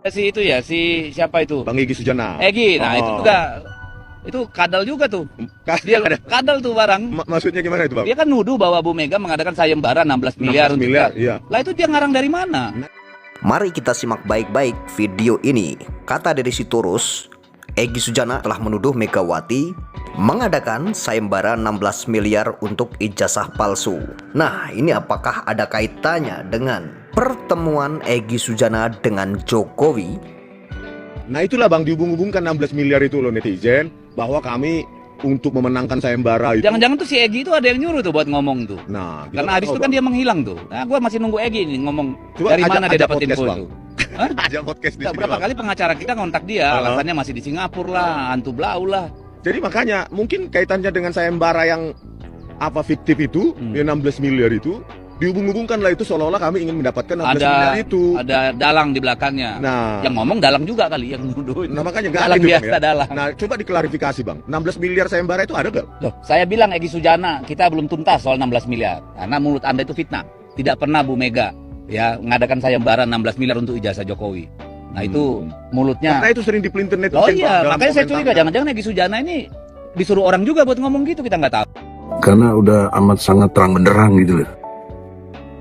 Si itu ya, si siapa itu? Bang Egy Sujana. Egy, nah itu juga itu kadal juga tuh. Dia kadal tuh barang. Maksudnya gimana itu, Bang? Dia kan nuduh bahwa Bu Mega mengadakan sayembara 16 miliar 16 miliar, iya. Lah itu dia ngarang dari mana? Mari kita simak baik-baik video ini. Kata dari Sitorus, Egy Sujana telah menuduh Megawati mengadakan sayembara 16 miliar untuk ijazah palsu. Nah, ini apakah ada kaitannya dengan pertemuan Egy Sujana dengan Jokowi? Nah itulah Bang, dihubung-hubungkan 16 miliar itu loh netizen, bahwa kami untuk memenangkan sayembara itu. Jangan-jangan tuh si Egy itu ada yang nyuruh tuh buat ngomong tuh. Nah, karena habis itu kan dia menghilang tuh. Nah, gua masih nunggu Egy nih ngomong. Coba dari mana dia dapat info Bang. itu. Hah? Ajak podcast di sini, Berapa Bang. kali pengacara kita ngontak dia, alasannya masih di Singapura lah, hantu blau lah. Jadi makanya mungkin kaitannya dengan sayembara yang fiktif itu, yang 16 miliar itu, dihubung-hubungkan lah itu seolah-olah kami ingin mendapatkan 16 miliar itu. Ada dalang di belakangnya. Nah, yang ngomong dalang juga kali yang nuduh. Nah makanya nggak dalang ada itu, biasa Bang, ya? dalang. Nah coba diklarifikasi Bang, 16 miliar sayembara itu ada gak? Loh, saya bilang Egy Sujana, kita belum tuntas soal 16 miliar. Karena mulut Anda itu fitnah. Tidak pernah Bu Mega ya mengadakan sayembara 16 miliar untuk ijazah Jokowi. Nah itu mulutnya. Karena itu sering dipelintir netizen. Oh iya, Bang, makanya saya curiga jangan-jangan Egy Sujana ini disuruh orang juga buat ngomong gitu, kita nggak tahu. Karena udah amat sangat terang benderang gitu loh.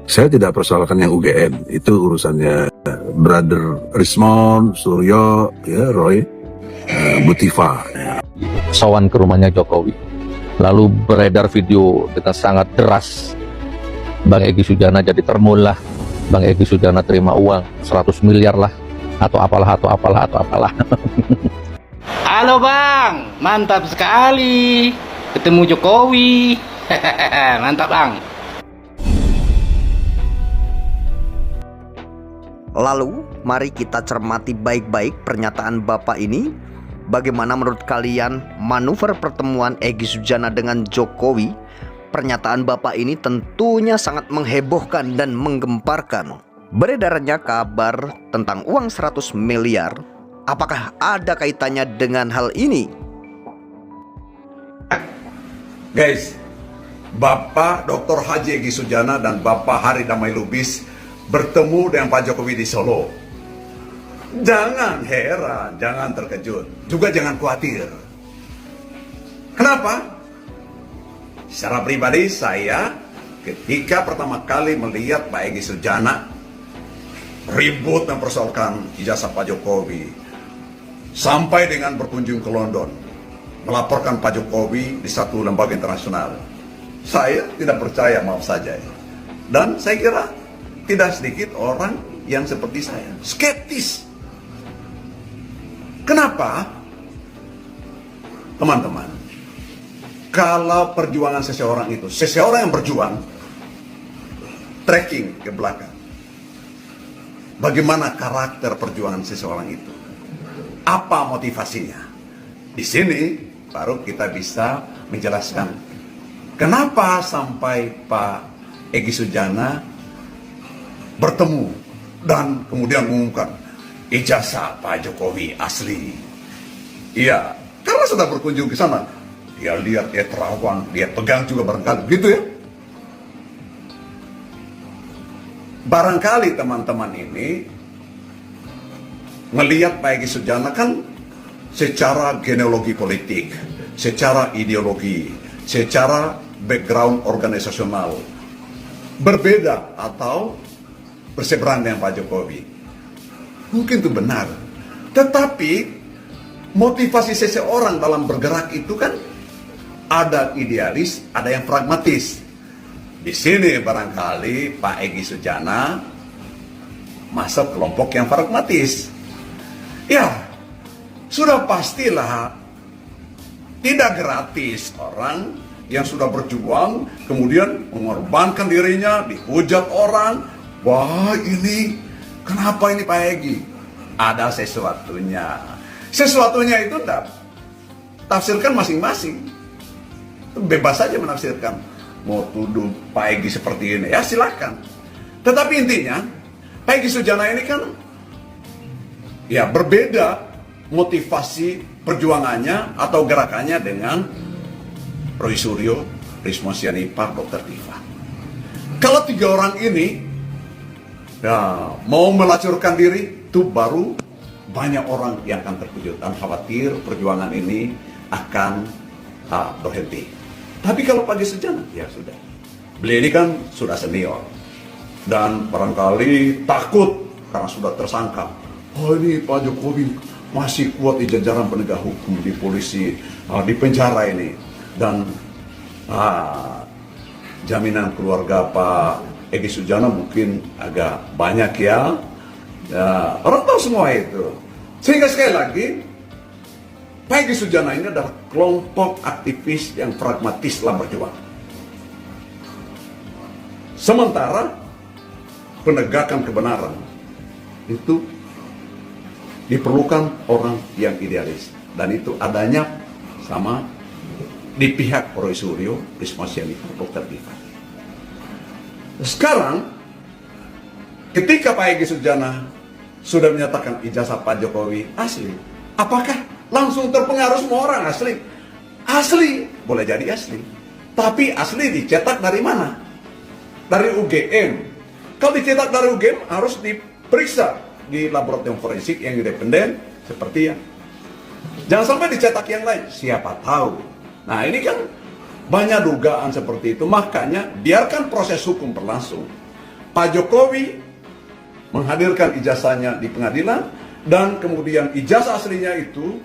Saya tidak persoalkan yang UGM, itu urusannya Brother Rismond, Suryo, ya Roy, Butiva. Sowan ke rumahnya Jokowi, lalu beredar video dengan sangat deras. Bang Egy Sujana jadi termulah, Bang Egy Sujana terima uang 100 miliar lah, atau apalah. Halo Bang, mantap sekali ketemu Jokowi. Mantap Bang. Lalu, mari kita cermati baik-baik pernyataan Bapak ini. Bagaimana menurut kalian manuver pertemuan Egy Sujana dengan Jokowi? Pernyataan Bapak ini tentunya sangat menghebohkan dan menggemparkan. Beredarannya kabar tentang uang 100 miliar. Apakah ada kaitannya dengan hal ini? Guys, Bapak Dr. Haji Egy Sujana dan Bapak Hari Damai Lubis bertemu dengan Pak Jokowi di Solo. Jangan heran, jangan terkejut, juga jangan khawatir. Kenapa? Secara pribadi saya ketika pertama kali melihat Pak Egy Sujana ribut mempersoalkan ijazah Pak Jokowi, sampai dengan berkunjung ke London melaporkan Pak Jokowi di satu lembaga internasional, saya tidak percaya, maaf saja. Dan saya kira tidak sedikit orang yang seperti saya skeptis. Kenapa? Teman-teman, kalau perjuangan seseorang itu, seseorang yang berjuang, tracking ke belakang, bagaimana karakter perjuangan seseorang itu, apa motivasinya, di sini baru kita bisa menjelaskan kenapa sampai Pak Egy Sujana bertemu dan kemudian mengumumkan ijazah Pak Jokowi asli. Iya, karena sudah berkunjung ke sana, dia lihat, dia terawang, dia pegang juga barangkali, gitu ya. Barangkali teman-teman ini melihat Pak Egy Sujana kan secara genealogi politik, secara ideologi, secara background organisasional berbeda atau berseberangan dengan Pak Jokowi. Mungkin itu benar. Tetapi motivasi seseorang dalam bergerak itu kan ada idealis, ada yang pragmatis. Di sini barangkali Pak Egy Sujana masuk kelompok yang pragmatis. Ya, sudah pastilah tidak gratis orang yang sudah berjuang kemudian mengorbankan dirinya, dihujat orang. Wah, ini kenapa ini Pak Egy? Ada sesuatunya. Sesuatunya itu enggak tafsirkan masing-masing. Bebas saja menafsirkan. Mau tuduh Pak Egy seperti ini, ya silakan. Tetapi intinya, Pak Egy Sujana ini kan ya berbeda motivasi perjuangannya atau gerakannya dengan Roy Suryo, Rismond Sianipar, Dr. Tiva. Kalau tiga orang ini ya mau melacurkan diri, itu baru banyak orang yang akan terkejut dan khawatir perjuangan ini akan berhenti. Tapi kalau Pak Egy Sujana, ya sudah. Beliau ini kan sudah senior dan barangkali takut karena sudah tersangka. Oh, ini Pak Jokowi masih kuat di jajaran penegak hukum, di polisi, di penjara ini, dan jaminan keluarga Pak Egy Sujana mungkin agak banyak ya. Orang tahu semua itu. Sehingga sekali lagi, Pak Egy Sujana ini adalah kelompok aktivis yang pragmatis dalam berjuang. Sementara penegakan kebenaran itu diperlukan orang yang idealis, dan itu adanya sama di pihak Roy Suryo, Risma Syarifah, Dr. Difan. Sekarang ketika Pak Egy Sujana sudah menyatakan ijazah Pak Jokowi asli, apakah langsung terpengaruh semua orang asli? Asli, boleh jadi asli, tapi asli dicetak dari mana? Dari UGM. Kalau dicetak dari UGM harus diperiksa di laboratorium forensik yang independen seperti ya. Jangan sampai dicetak yang lain, siapa tahu. Nah, ini kan banyak dugaan seperti itu, makanya biarkan proses hukum berlangsung. Pak Jokowi menghadirkan ijazahnya di pengadilan, dan kemudian ijazah aslinya itu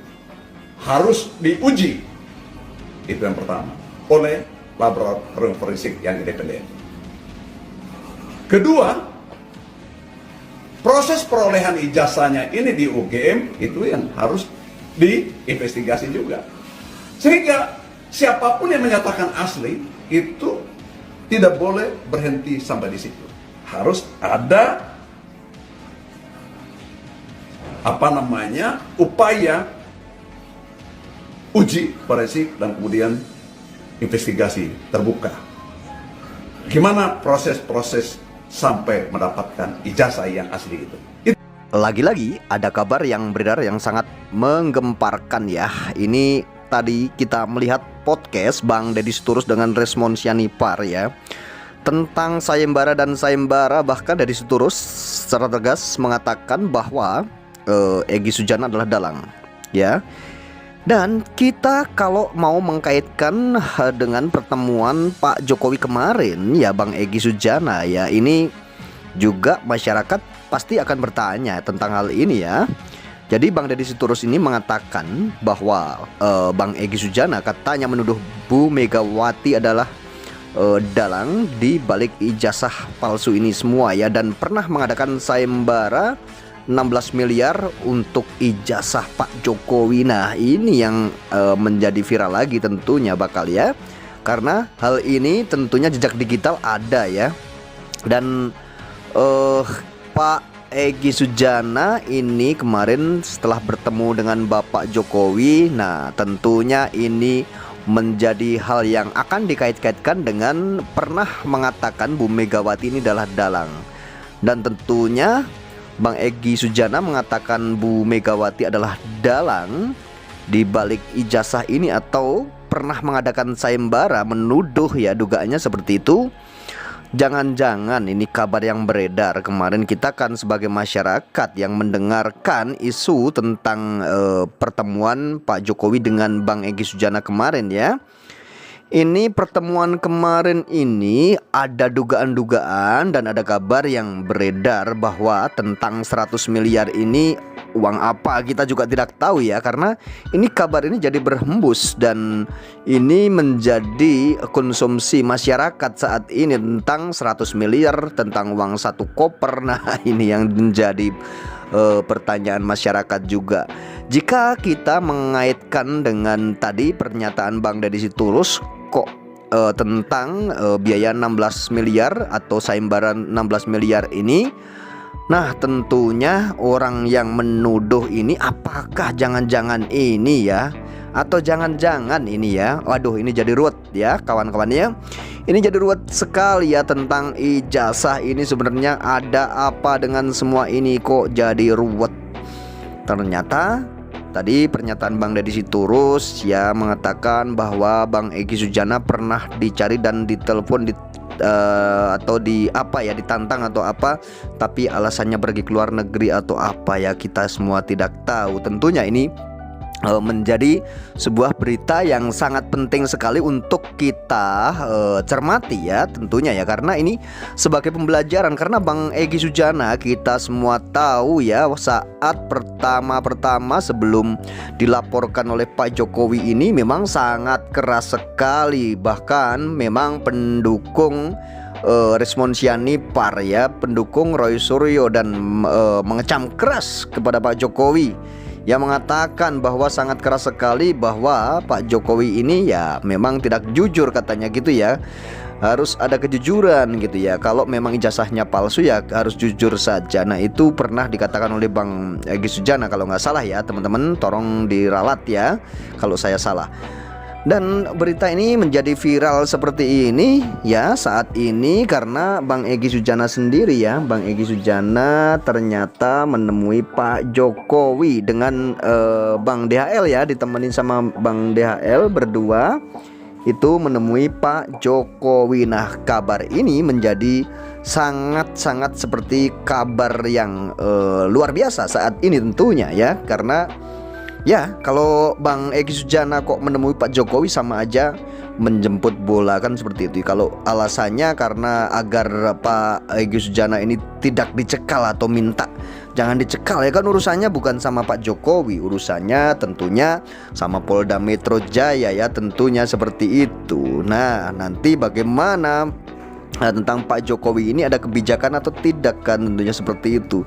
harus diuji. Itu yang pertama, oleh laboratorium forensik yang independen. Kedua, proses perolehan ijazahnya ini di UGM itu yang harus diinvestigasi juga. Sehingga siapapun yang menyatakan asli itu tidak boleh berhenti sampai di situ. Harus ada upaya uji forensik dan kemudian investigasi terbuka. Gimana proses-proses sampai mendapatkan ijazah yang asli itu. Lagi-lagi ada kabar yang beredar yang sangat menggemparkan ya. Ini tadi kita melihat podcast Bang Deddy Sitorus dengan Resmond Sianipar ya, tentang sayembara dan sayembara. Bahkan Deddy Sitorus secara tegas mengatakan bahwa Egy Sujana adalah dalang ya. Dan kita kalau mau mengkaitkan dengan pertemuan Pak Jokowi kemarin ya Bang Egy Sujana ya, ini juga masyarakat pasti akan bertanya tentang hal ini ya. Jadi Bang Deddy Sitorus ini mengatakan bahwa Bang Egy Sujana katanya menuduh Bu Megawati adalah dalang di balik ijazah palsu ini semua ya, dan pernah mengadakan sayembara 16 miliar untuk ijazah Pak Jokowi. Nah, ini yang menjadi viral lagi tentunya bakal ya, karena hal ini tentunya jejak digital ada ya. Dan Pak Egy Sujana ini kemarin setelah bertemu dengan Bapak Jokowi, nah tentunya ini menjadi hal yang akan dikait-kaitkan dengan pernah mengatakan Bu Megawati ini adalah dalang. Dan tentunya Bang Egy Sujana mengatakan Bu Megawati adalah dalang di balik ijazah ini, atau pernah mengadakan sayembara, menuduh ya, dugaannya seperti itu. Jangan-jangan ini kabar yang beredar kemarin, kita kan sebagai masyarakat yang mendengarkan isu tentang pertemuan Pak Jokowi dengan Bang Egy Sujana kemarin ya. Ini pertemuan kemarin ini ada dugaan-dugaan dan ada kabar yang beredar bahwa tentang 100 miliar ini uang apa kita juga tidak tahu ya, karena ini kabar ini jadi berhembus dan ini menjadi konsumsi masyarakat saat ini tentang 100 miliar, tentang uang satu koper. Nah, ini yang menjadi pertanyaan masyarakat juga. Jika kita mengaitkan dengan tadi pernyataan Bang Deddy Sitorus kok tentang biaya 16 miliar atau sayembara 16 miliar ini, nah tentunya orang yang menuduh ini apakah jangan-jangan ini ya, atau jangan-jangan ini ya, waduh ini jadi ruwet ya kawan-kawan ya. Ini jadi ruwet sekali ya tentang ijazah ini, sebenarnya ada apa dengan semua ini kok jadi ruwet. Ternyata tadi pernyataan Bang Deddy Sitorus ya mengatakan bahwa Bang Egy Sujana pernah dicari dan ditelepon di atau ditantang atau apa, tapi alasannya pergi ke luar negeri atau apa ya, kita semua tidak tahu. Tentunya ini menjadi sebuah berita yang sangat penting sekali untuk kita cermati ya, tentunya ya, karena ini sebagai pembelajaran. Karena Bang Egy Sujana, kita semua tahu ya, saat pertama-pertama sebelum dilaporkan oleh Pak Jokowi ini memang sangat keras sekali. Bahkan memang pendukung Resmond Sianipar ya, pendukung Roy Suryo, dan mengecam keras kepada Pak Jokowi, yang mengatakan bahwa sangat keras sekali bahwa Pak Jokowi ini ya memang tidak jujur, katanya gitu ya. Harus ada kejujuran gitu ya. Kalau memang ijazahnya palsu ya harus jujur saja. Nah, itu pernah dikatakan oleh Bang Egy Sujana kalau nggak salah ya, teman-teman tolong diralat ya kalau saya salah. Dan berita ini menjadi viral seperti ini ya saat ini karena Bang Egy Sujana sendiri ya, Bang Egy Sujana ternyata menemui Pak Jokowi dengan Bang DHL ya, ditemenin sama Bang DHL berdua itu menemui Pak Jokowi. Nah, kabar ini menjadi sangat-sangat seperti kabar yang luar biasa saat ini tentunya ya, karena ya, kalau Bang Egy Sujana kok menemui Pak Jokowi sama aja menjemput bola kan seperti itu. Kalau alasannya karena agar Pak Egy Sujana ini tidak dicekal atau minta jangan dicekal ya kan, urusannya bukan sama Pak Jokowi, urusannya tentunya sama Polda Metro Jaya ya, tentunya seperti itu. Nah, nanti bagaimana tentang Pak Jokowi ini, ada kebijakan atau tidak kan, tentunya seperti itu.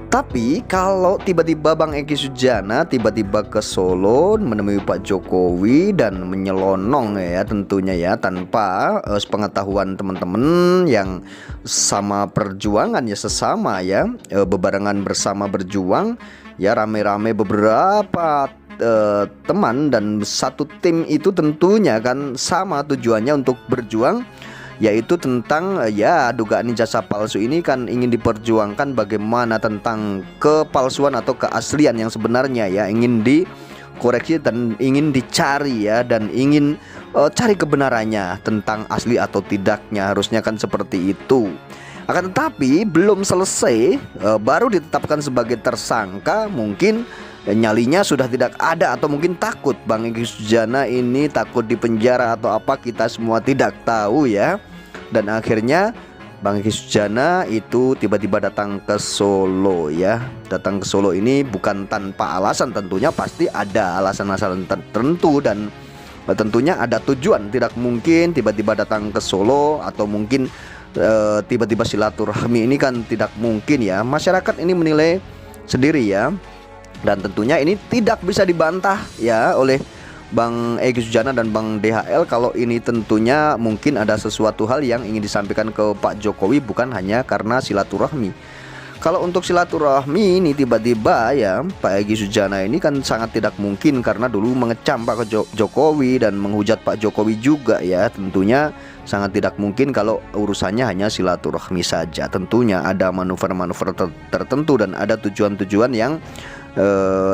Tapi kalau tiba-tiba Bang Egy Sujana tiba-tiba ke Solo menemui Pak Jokowi dan menyelonong ya, tentunya ya tanpa sepengetahuan teman-teman yang sama perjuangan ya, sesama ya, bebarengan bersama berjuang ya, rame-rame beberapa teman dan satu tim itu tentunya kan sama tujuannya untuk berjuang, yaitu tentang ya dugaan ijazah palsu ini kan ingin diperjuangkan bagaimana tentang kepalsuan atau keaslian yang sebenarnya ya, ingin dikoreksi dan ingin dicari ya, dan ingin cari kebenarannya tentang asli atau tidaknya, harusnya kan seperti itu. Akan tetapi belum selesai, baru ditetapkan sebagai tersangka, mungkin nyalinya sudah tidak ada atau mungkin takut Bang Egy Sujana ini takut dipenjara atau apa, kita semua tidak tahu ya. Dan akhirnya Bang Egy Sujana itu tiba-tiba datang ke Solo ya. Datang ke Solo ini bukan tanpa alasan, tentunya pasti ada alasan-alasan tertentu dan tentunya ada tujuan. Tidak mungkin tiba-tiba datang ke Solo atau mungkin tiba-tiba silaturahmi, ini kan tidak mungkin ya. Masyarakat ini menilai sendiri ya. Dan tentunya ini tidak bisa dibantah ya oleh Bang Egy Sujana dan Bang DHL kalau ini tentunya mungkin ada sesuatu hal yang ingin disampaikan ke Pak Jokowi, bukan hanya karena silaturahmi. Kalau untuk silaturahmi ini tiba-tiba ya Pak Egy Sujana ini kan sangat tidak mungkin, karena dulu mengecam Pak Jokowi dan menghujat Pak Jokowi juga ya, tentunya sangat tidak mungkin kalau urusannya hanya silaturahmi saja. Tentunya ada manuver-manuver tertentu dan ada tujuan-tujuan yang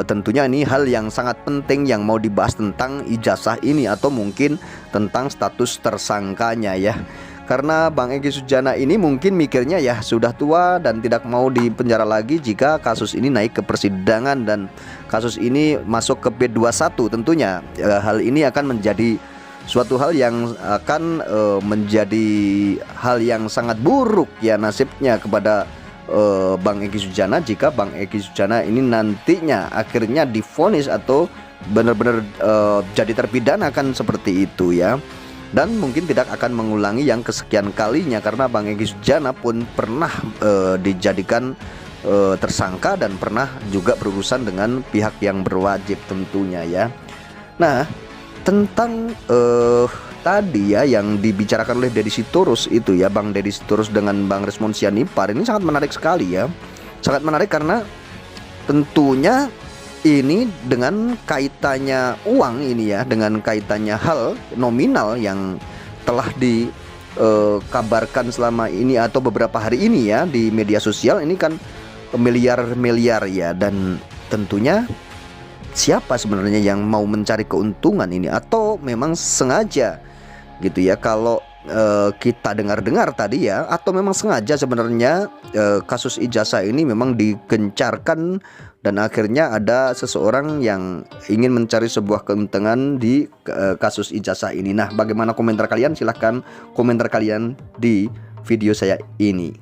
tentunya ini hal yang sangat penting yang mau dibahas tentang ijazah ini atau mungkin tentang status tersangkanya ya. Karena Bang Egy Sujana ini mungkin mikirnya ya sudah tua dan tidak mau dipenjara lagi jika kasus ini naik ke persidangan dan kasus ini masuk ke B21. Tentunya hal ini akan menjadi suatu hal yang akan menjadi hal yang sangat buruk ya nasibnya kepada Bang Egy Sujana jika Bang Egy Sujana ini nantinya akhirnya divonis atau benar-benar jadi terpidana kan seperti itu ya. Dan mungkin tidak akan mengulangi yang kesekian kalinya, karena Bang Egy Sujana pun pernah dijadikan tersangka dan pernah juga berurusan dengan pihak yang berwajib tentunya ya. Nah, tentang tadi ya yang dibicarakan oleh Deddy Sitorus itu ya, Bang Deddy Sitorus dengan Bang Resmond Sianipar ini sangat menarik sekali ya. Sangat menarik karena tentunya ini dengan kaitannya uang ini ya, dengan kaitannya hal nominal yang telah dikabarkan selama ini atau beberapa hari ini ya di media sosial ini kan miliar-miliar ya. Dan tentunya siapa sebenarnya yang mau mencari keuntungan ini, atau memang sengaja gitu ya. Kalau kita dengar-dengar tadi ya, atau memang sengaja sebenarnya kasus ijazah ini memang digencarkan dan akhirnya ada seseorang yang ingin mencari sebuah keuntungan di kasus ijazah ini. Nah, bagaimana komentar kalian? Silahkan komentar kalian di video saya ini.